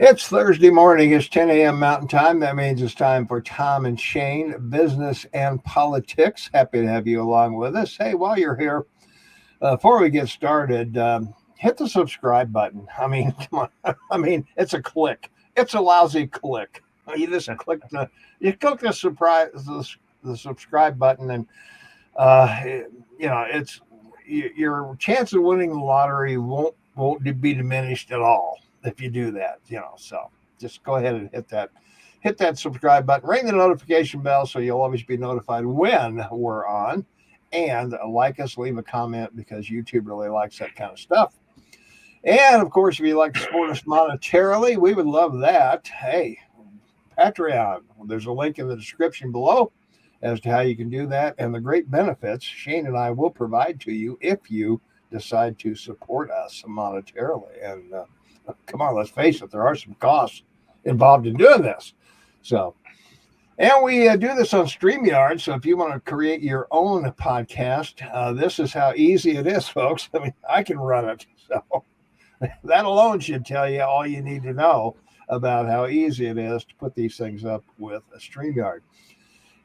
It's Thursday morning. It's 10 a.m. Mountain Time. That means it's time for Tom and Shane, business and politics. Happy to have you along with us. Hey, while you're here, before we get started, hit the subscribe button. I mean, come on. I mean, it's a click. It's a lousy click. You just click the subscribe button, and uh, it's your chance of winning the lottery won't be diminished at all if you do that. So just go ahead and hit that subscribe button, ring the notification bell so you'll always be notified when we're on, and like us, leave a comment because YouTube really likes that kind of stuff. And of course, if you'd like to support us monetarily, we would love that. Hey, Patreon. There's a link in the description below as to how you can do that and the great benefits Shane and I will provide to you if you decide to support us monetarily. And come on, let's face it, there are some costs involved in doing this. So, and we do this on StreamYard. So if you want to create your own podcast, this is how easy it is, folks. I mean, I can run it. So that alone should tell you all you need to know about how easy it is to put these things up with a StreamYard.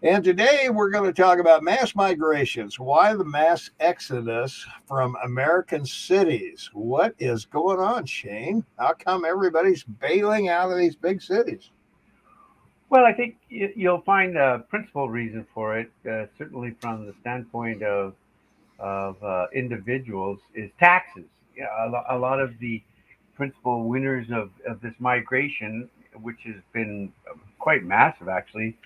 And today we're going to talk about mass migrations. Why the mass exodus from American cities? What is going on, Shane? How come everybody's bailing out of these big cities? Well, I think you'll find a principal reason for it, certainly from the standpoint of individuals, is taxes. Yeah, a lot of the principal winners of this migration, which has been quite massive actually,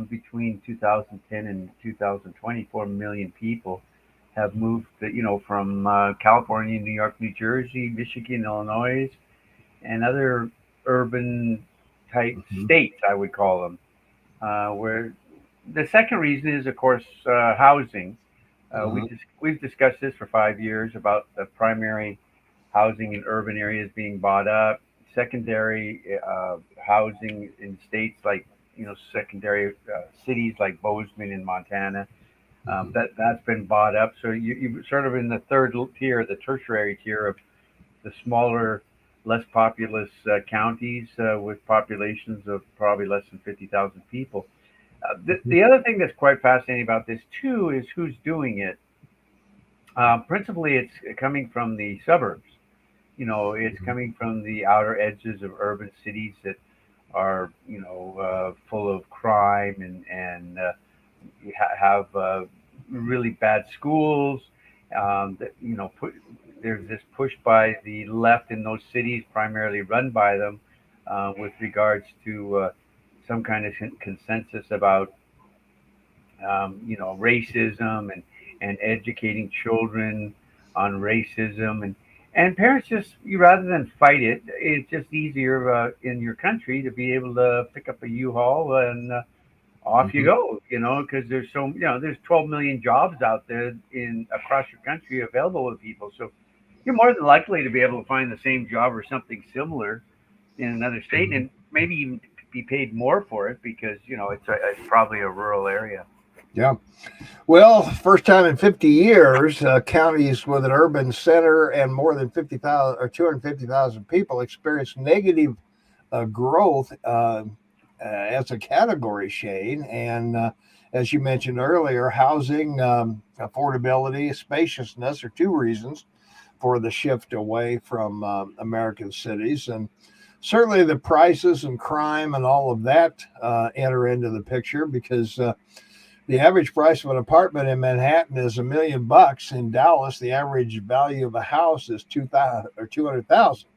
between 2010 and 2020, 4 million people have moved, from California, New York, New Jersey, Michigan, Illinois, and other urban type Mm-hmm. states, I would call them. Where the second reason is, of course, housing. Mm-hmm. We've discussed this for 5 years about the primary housing in urban areas being bought up, secondary housing in states like secondary cities like Bozeman in Montana. Mm-hmm. That's been bought up. So you sort of in the third tier, the tertiary tier of the smaller, less populous counties with populations of probably less than 50,000 people. The other thing that's quite fascinating about this too is who's doing it. Principally, it's coming from the suburbs. It's Mm-hmm. coming from the outer edges of urban cities that are, full of crime and have really bad schools. That there's this push by the left in those cities, primarily run by them, with regards to some kind of consensus about racism and educating children on racism and parents just rather than fight it, it's just easier in your country to be able to pick up a U-Haul and off you Mm-hmm. go, because there's 12 million jobs out there in across your country available to people. So you're more than likely to be able to find the same job or something similar in another state Mm-hmm. and maybe even be paid more for it because, it's probably a rural area. Yeah. Well, first time in 50 years, counties with an urban center and more than 50,000 or 250,000 people experienced negative growth as a category, Shane. And as you mentioned earlier, housing, affordability, spaciousness are two reasons for the shift away from American cities. And certainly the prices and crime and all of that enter into the picture because the average price of an apartment in Manhattan is $1 million. In Dallas, the average value of a house is 2,000 or 200,000.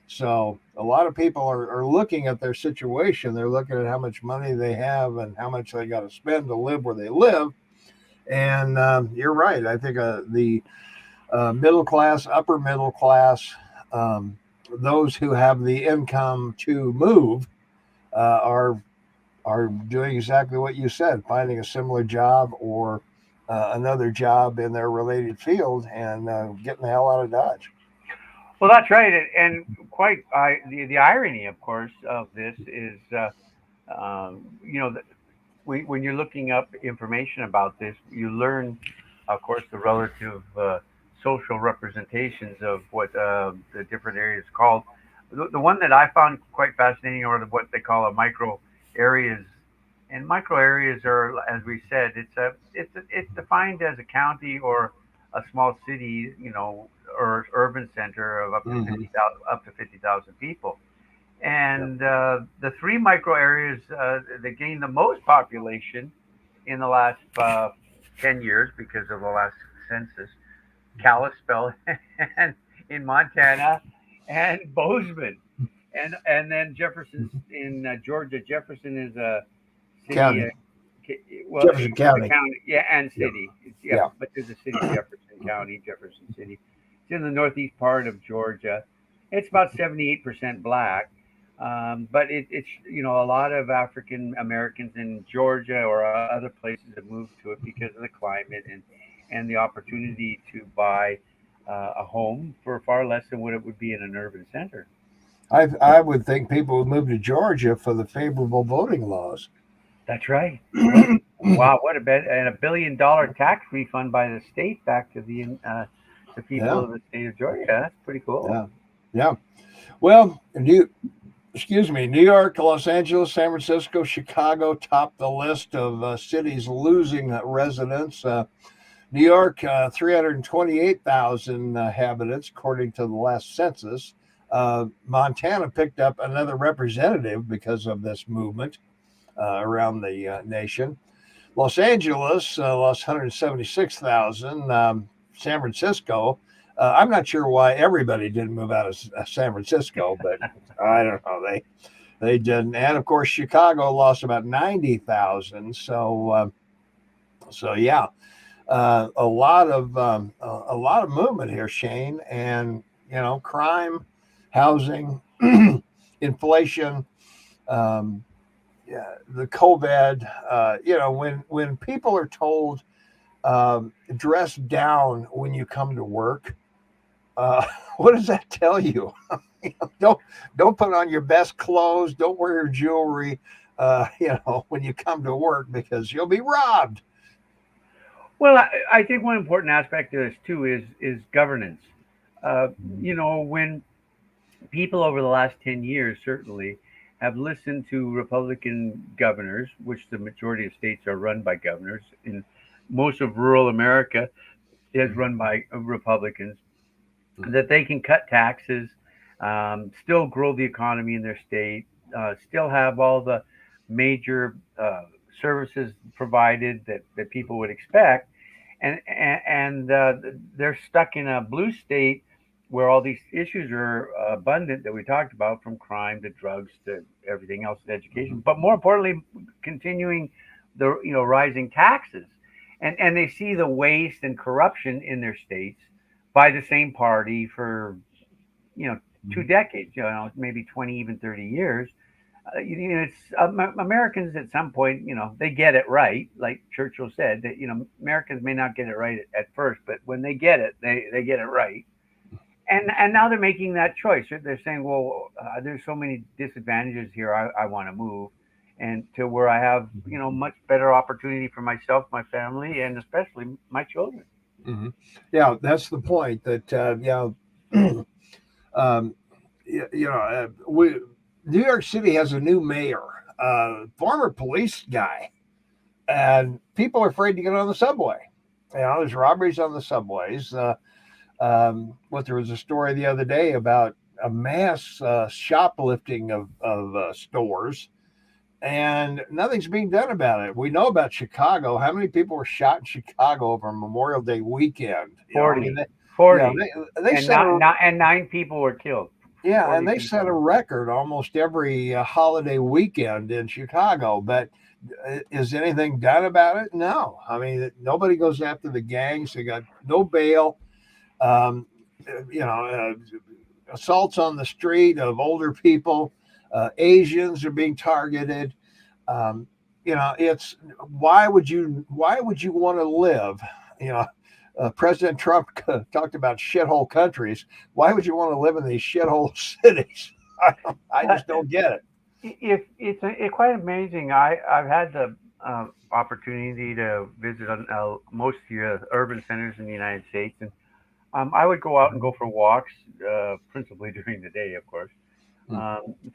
So a lot of people are looking at their situation. They're looking at how much money they have and how much they got to spend to live where they live. And you're right. I think the middle class, upper middle class, um, those who have the income to move are doing exactly what you said, finding a similar job or another job in their related field and getting the hell out of Dodge. Well, that's right, and quite the irony, of course, of this is, when you're looking up information about this, you learn, of course, the relative social representations of what the different areas called. The one that I found quite fascinating are what they call a micro areas. And micro areas are, as we said, it's defined as a county or a small city, or urban center of Hmm. up to 50,000 people. And the three micro areas that gained the most population in the last 10 years because of the last census, Kalispell and in Montana, and Bozeman, and then Jefferson's in Georgia. Jefferson is a city. County, Well, Jefferson it's a County. county, yeah, and Yeah, city. Yeah, yeah. but there's a city, Jefferson County, Jefferson City. It's in the northeast part of Georgia. It's about 78% black, but it's a lot of African Americans in Georgia or other places have moved to it because of the climate and the opportunity to buy a home for far less than what it would be in an urban center. I would think people would move to Georgia for the favorable voting laws. That's right. Well, wow, what a bet and $1 billion tax refund by the state back to the people Yeah, of the state of Georgia. That's pretty cool. yeah, yeah. Well, excuse me, New York, Los Angeles, San Francisco, Chicago top the list of cities losing residents. New York, 328,000 inhabitants, according to the last census. Montana picked up another representative because of this movement around the nation. Los Angeles lost 176,000. San Francisco, I'm not sure why everybody didn't move out of San Francisco, but I don't know. They didn't. And of course, Chicago lost about 90,000. So yeah, a lot of movement here, Shane, and crime, housing, inflation, um, yeah, the COVID. When people are told dress down when you come to work, uh, what does that tell you? don't don't put on your best clothes. Don't wear your jewelry. When you come to work because you'll be robbed. Well, I think one important aspect of this too is governance. When people over the last 10 years certainly have listened to Republican governors, which the majority of states are run by governors. In most of rural America is run by Republicans, that they can cut taxes, still grow the economy in their state, still have all the major services provided that people would expect, and they're stuck in a blue state where all these issues are abundant that we talked about, from crime to drugs to everything else in education, but more importantly, continuing the rising taxes, and they see the waste and corruption in their states by the same party for you know 2 decades, maybe 20, even 30 years. It's Americans at some point, they get it right. Like Churchill said, that Americans may not get it right at first, but when they get it, they get it right. And now they're making that choice. They're saying, well, there's so many disadvantages here. I want to move, and to where I have much better opportunity for myself, my family, and especially my children. Hmm. Yeah, that's the point. That um, we New York City has a new mayor, former police guy, and people are afraid to get on the subway. There's robberies on the subways. There was a story the other day about a mass shoplifting of stores, and nothing's being done about it. We know about Chicago. How many people were shot in Chicago over Memorial Day weekend? 40, Yeah, 40, they and set a and 9 people were killed. yeah, and 40 they set a people. record almost every holiday weekend in Chicago. But is anything done about it? No. I mean, nobody goes after the gangs. They got no bail. Um, you know, assaults on the street of older people. Asians are being targeted. Um, it's why would you want to live? You know, President Trump talked about shithole countries. Why would you want to live in these shithole cities? I Uh, just don't get it. if it's quite amazing. I've had the opportunity to visit most of the urban centers in the United States, and I would go out and go for walks, principally during the day, of course.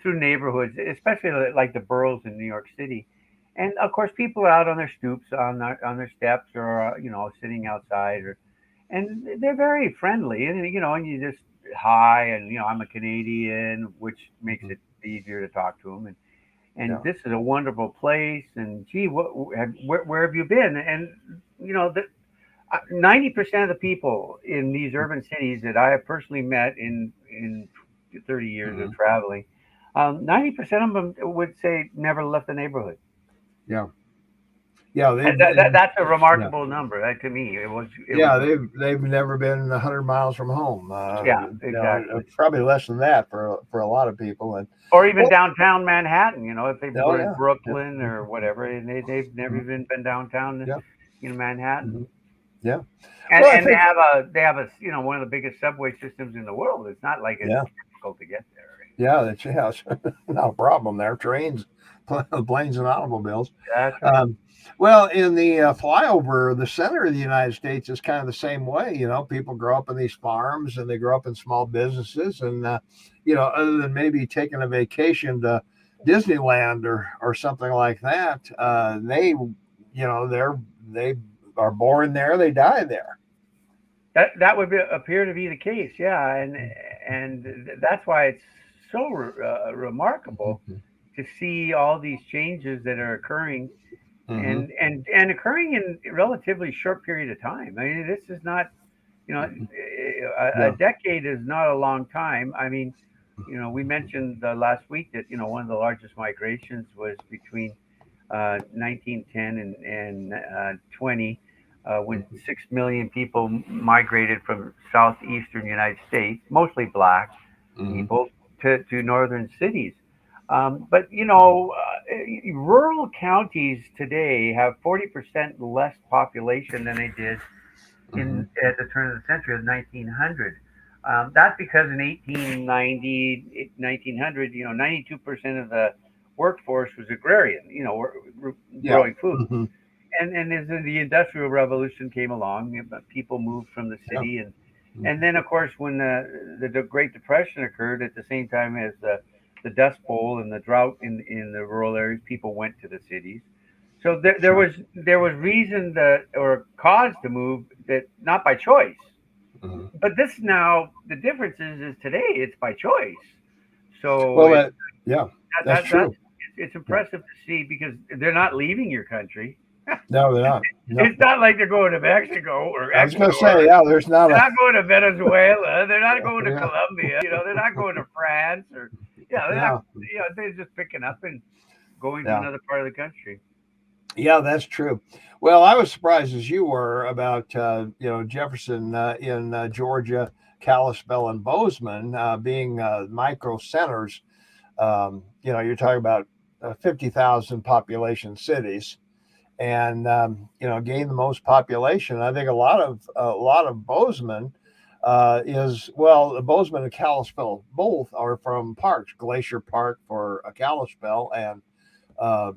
through neighborhoods, especially like the boroughs in New York City. And of course, people are out on their stoops, on their steps, or sitting outside, and they're very friendly, and you just hi, and I'm a Canadian, which makes Mhm. it easier to talk to them, and Yeah. this is a wonderful place, and gee, where have you been? And 90% of the people in these urban cities that I have personally met in 30 years of Hmm. traveling, 90% of them would say never left the neighborhood. Yeah. Yeah. That's a Yeah. remarkable number. That to me, it was Yeah, they've never been 100 miles from home. yeah, exactly. Probably less than that for a lot of people. And Or even well, downtown Manhattan. If they oh were in yeah, yeah, Brooklyn or whatever, and they've never mhm, even been downtown, yeah, Manhattan. mhm, yeah. And Well, I and think they have a one of the biggest subway systems in the world. It's not like it's yeah, difficult to get there. yeah, that's yeah, it's not a problem there. Trains, planes, and automobiles. That's right. Um, well, in the flyover, the center of the United States is kind of the same way. People grow up in these farms and they grow up in small businesses, and other than maybe taking a vacation to Disneyland or something like that, they are born there, they die there. That would appear to be the case. Yeah, and that's why it's so remarkable Mhm. to see all these changes that are occurring Mhm. and occurring in a relatively short period of time. I mean, this is not, Mhm. a Yeah. decade is not a long time. I mean, we mentioned last week that one of the largest migrations was between 1910 and 20, when Mhm. 6 million people migrated from southeastern United States, mostly black Mhm. people, to northern cities. But rural counties today have 40% less population than they did in Mhm. at the turn of the century of 1900. That's because in 1890, 1900, 92% of the workforce was agrarian, Yeah. growing food. Mhm. And as the Industrial Revolution came along, people moved from the Yeah. city, and Mhm. then of course when the Great Depression occurred at the same time as the Dust Bowl and the drought in the rural areas, people went to the cities. So Sure. there was reason that or cause to move, that not by choice. Mhm. But this now the difference is today it's by choice. So Well, yeah, that's that's true. it's Yeah. impressive to see because they're not leaving your country. No, they're not. No. It's not like they're going to Mexico or I was going to Ecuador. say, yeah, there's not They're a, not going to Venezuela. They're not going to yeah, Colombia. They're not going to France or they're not. yeah, They're just picking up and going to yeah, another part of the country. yeah, that's true. Well, I was surprised as you were about, Jefferson in Georgia, Kalispell, and Bozeman being micro centers. You're talking about 50,000 population cities. And gain the most population. I think a lot of Bozeman is well, the Bozeman and Kalispell both are from parks. Glacier Park for Kalispell and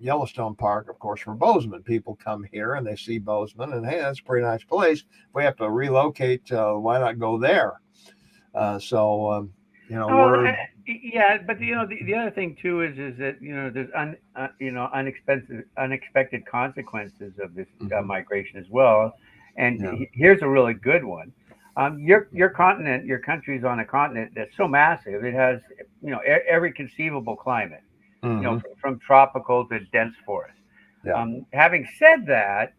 Yellowstone Park, of course, for Bozeman. People come here and they see Bozeman, and hey, that's a pretty nice place. If we have to relocate, why not go there? Oh, We're yeah, but the other thing too is that there's unexpected consequences of this mhm, migration as well. And yeah, here's a really good one. Your continent, your country is on a continent that's so massive. It has every conceivable climate. hmm, From tropical to dense forest. yeah, Having said that,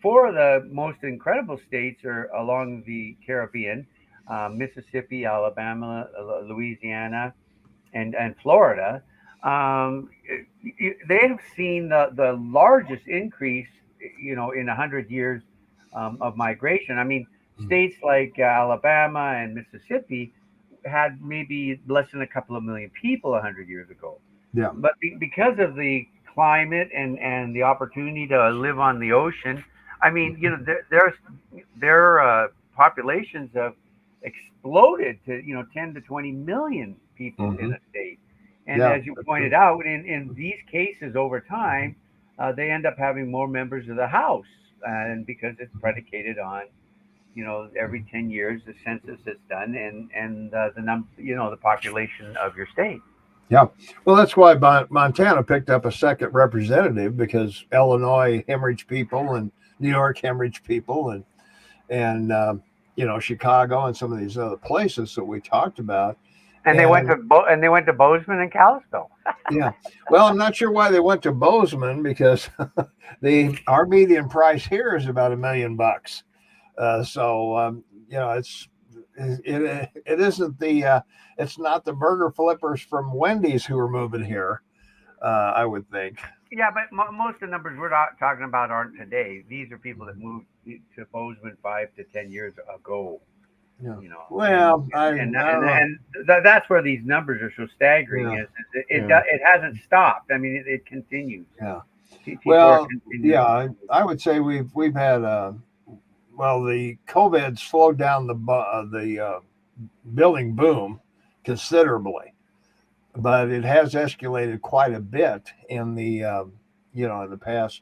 four of the most incredible states are along the Caribbean: Mississippi, Alabama, Louisiana, and Florida. They have seen the largest increase, in 100 years of migration. I mean, mm, states like Alabama and Mississippi had maybe less than a couple of million people 100 years ago. yeah, But because of the climate and the opportunity to live on the ocean, I mean, mhm, their populations have exploded to 10 to 20 million people in mhm, a state. And yeah, as you that's pointed true. out, in these cases over Mhm, time, they end up having more members of the House, and because it's mhm. predicated on every 10 years the census is done, and the population of your state. Yeah. Well, that's why Montana picked up a second representative, because Illinois hemorrhage people and New York hemorrhage people, and Chicago and some of these other places that we talked about. And And they went to Bozeman and Kalispell. yeah, well, I'm not sure why they went to Bozeman, because our median price here is about $1 million. It isn't it's not the burger flippers from Wendy's who are moving here. I would think. Yeah, but most of the numbers we're not talking about aren't today. These are people that moved to Bozeman 5 to 10 years ago. Yeah. You know, Well, I don't know. and that's where these numbers are so staggering. Yeah. It hasn't stopped. I mean, it continues. Yeah. People are Well, continuing. yeah. I would say we've had the COVID slowed down the building boom considerably, but it has escalated quite a bit in the past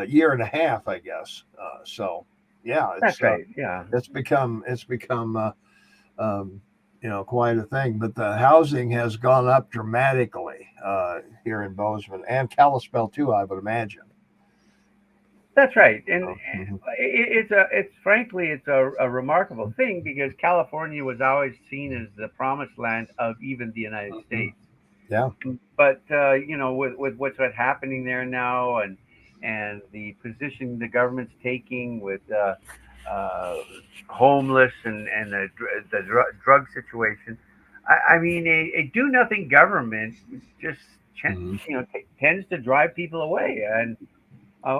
year and a half, I guess. So yeah, That's right. Yeah. it's become quite a thing. But the housing has gone up dramatically here in Bozeman and Kalispell too, I would imagine. That's right, and Mhm. it's a remarkable thing because California was always seen as the promised land of even the United Mhm. States. Yeah. But with what's happening there now, and the position the government's taking with homeless and drug situation, I mean, a do nothing government just Mhm. tends to drive people away. And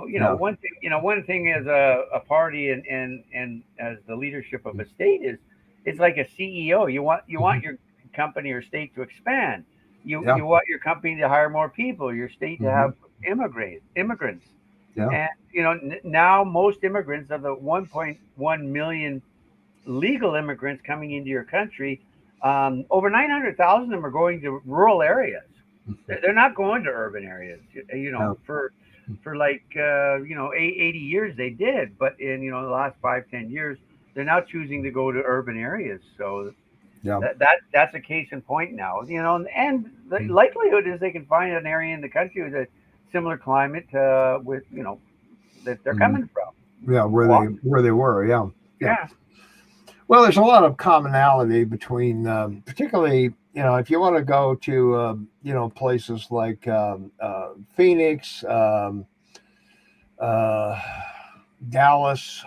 Yeah. one thing as a party and as the leadership of a state is it's like a CEO. You want Mhm. your company or state to expand. Yeah. You want your company to hire more people, your state to Hmm. have immigrants. Yeah. And now most immigrants of the 1.1 million legal immigrants coming into your country, over 900,000 of them are going to rural areas. They're not going to urban areas. Yeah. For like 80 years they did, but in the last 5-10 years they're now choosing to go to urban areas. So Yeah. that's a case in point now. And the likelihood is they can find an area in the country with a similar climate with that they're Mhm. coming from. Yeah. Where they were. Yeah. Yeah. Yeah. Well, there's a lot of commonality between, particularly, if you want to go to, places like Phoenix, uh, Dallas,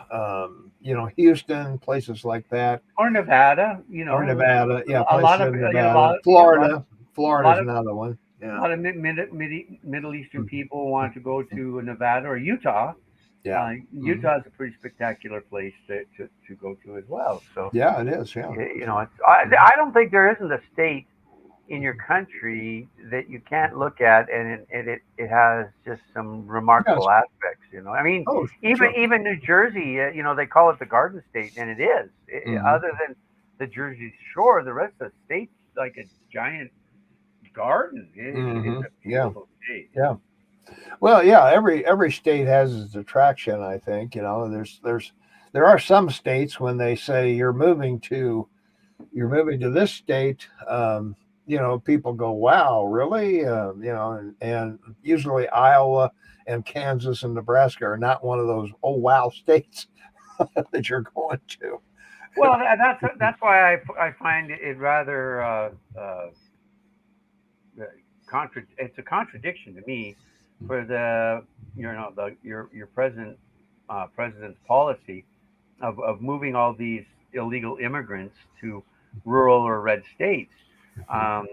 Houston, places like that, Or Nevada, or Nevada. Yeah, a lot places of in Nevada, Florida. Florida's another one. a Yeah. lot of Middle Eastern people want to go to Nevada or Utah. Yeah. Hmm. Utah is a pretty spectacular place to go to as well. So Yeah, it is. Yeah. I don't think there isn't a state in your country that you can't look at, and it has just some Yes. remarkable aspects. I mean, Oh, sure. even New Jersey, they call it the Garden State, and it is. Hmm. Other than the Jersey Shore, the rest of the state's like a giant garden. It's Hmm. a Yeah. beautiful state. Yeah. Well, yeah, every state has its attraction. I think there are some states when they say you're moving to this state. People go, "Wow, really?" And usually Iowa and Kansas and Nebraska are not one of those "oh wow" states that you're going to. Well, that's why I find it rather it's a contradiction to me for your president's policy of moving all these illegal immigrants to rural or red states. Um,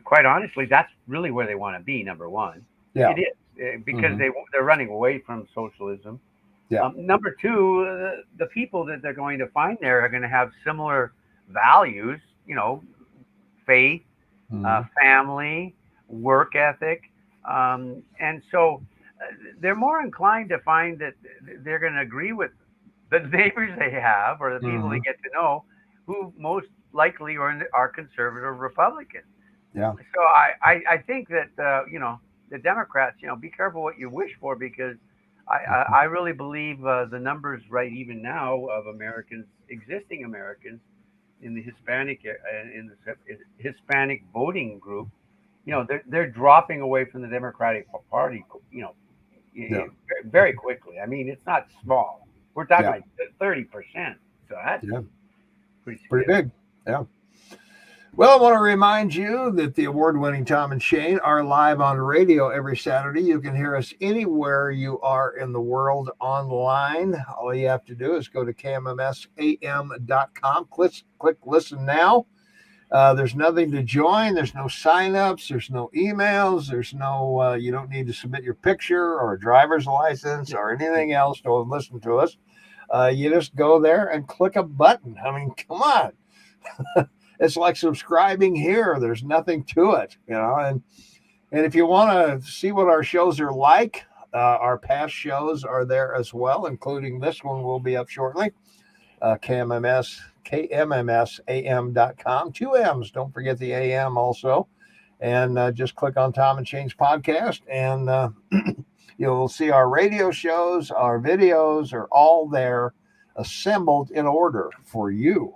quite honestly, that's really where they want to be. Number one, Yeah. it is because Hmm. they're running away from socialism. Yeah. Number two, the people that they're going to find there are going to have similar values. Faith, Hmm. family, work ethic, and so they're more inclined to find that they're going to agree with the neighbors they have or the people they Hmm. get to know who most likely are conservative Republicans. Yeah. So I think that the Democrats, be careful what you wish for because I really believe the numbers right even now of Americans, existing Americans in the Hispanic voting group, they're dropping away from the Democratic Party, Yeah. very quickly. I mean, it's not small. We're talking Yeah. like 30%. So that's Yeah. pretty Pretty significant. big. Yeah. Well, I want to remind you that the award-winning Tom and Shane are live on radio every Saturday. You can hear us anywhere you are in the world online. All you have to do is go to kmmsam.com, click listen now. There's nothing to join. There's no signups. There's no emails. There's no, you don't need to submit your picture or a driver's license or anything else to listen to us. You just go there and click a button. I mean, come on. It's like subscribing here. There's nothing to it, and if you want to see what our shows are like, our past shows are there as well, including this one will be up shortly. kmmsam.com, 2 M's. Don't forget the AM also. And just click on Tom and Shane's podcast, and you'll see our radio shows, our videos are all there, assembled in order for you.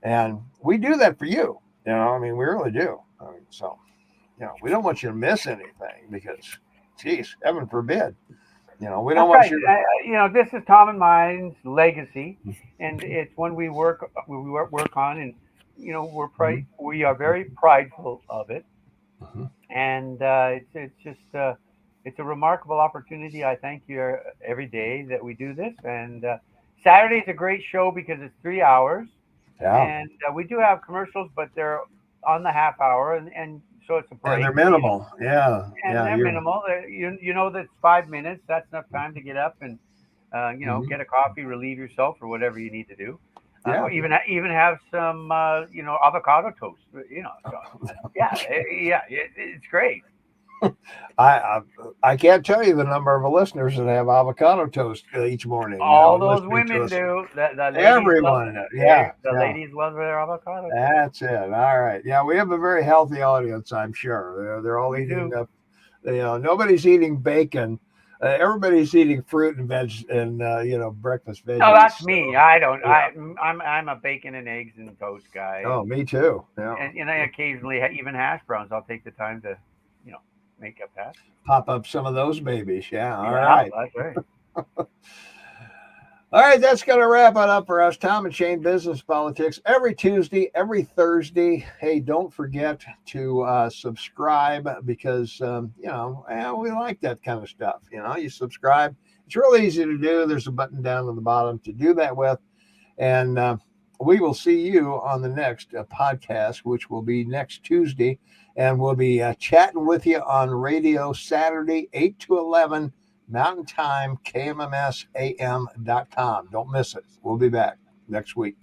And we do that for you. I mean, we really do. So, we don't want you to miss anything because, geez, heaven forbid. We don't want you to. This is Tom and mine's legacy, and it's one we work on, and we are very prideful of it, and it's just it's a remarkable opportunity. I thank you every day that we do this, and Saturday is a great show because it's 3 hours. Yeah. And we do have commercials, but they're on the half hour, and so it's a break. And they're minimal. Yeah. And they're minimal. That's 5 minutes. That's enough time to get up and, get a coffee, relieve yourself, or whatever you need to do. Even have some, avocado toast. So, it's great. I can't tell you the number of listeners that have avocado toast each morning. All those women do. Everyone. The ladies love their avocado. That's it. All right. Yeah, we have a very healthy audience, I'm sure. They're all eating. Nobody's eating bacon. Everybody's eating fruit and veg and breakfast veggies. No, that's me. I don't. Yeah. I'm a bacon and eggs and toast guy. Oh, me too. Yeah. And I occasionally even hash browns. I'll take the time to make up that. Pop up some of those babies. Yeah. All right. That's right. All right. That's going to wrap it up for us. Tom and Shane Business Politics every Tuesday, every Thursday. Hey, don't forget to subscribe because, we like that kind of stuff. You subscribe. It's really easy to do. There's a button down at the bottom to do that with. And we will see you on the next podcast, which will be next Tuesday. And we'll be chatting with you on radio Saturday, 8 to 11 Mountain Time, kmmsam.com. Don't miss it. We'll be back next week.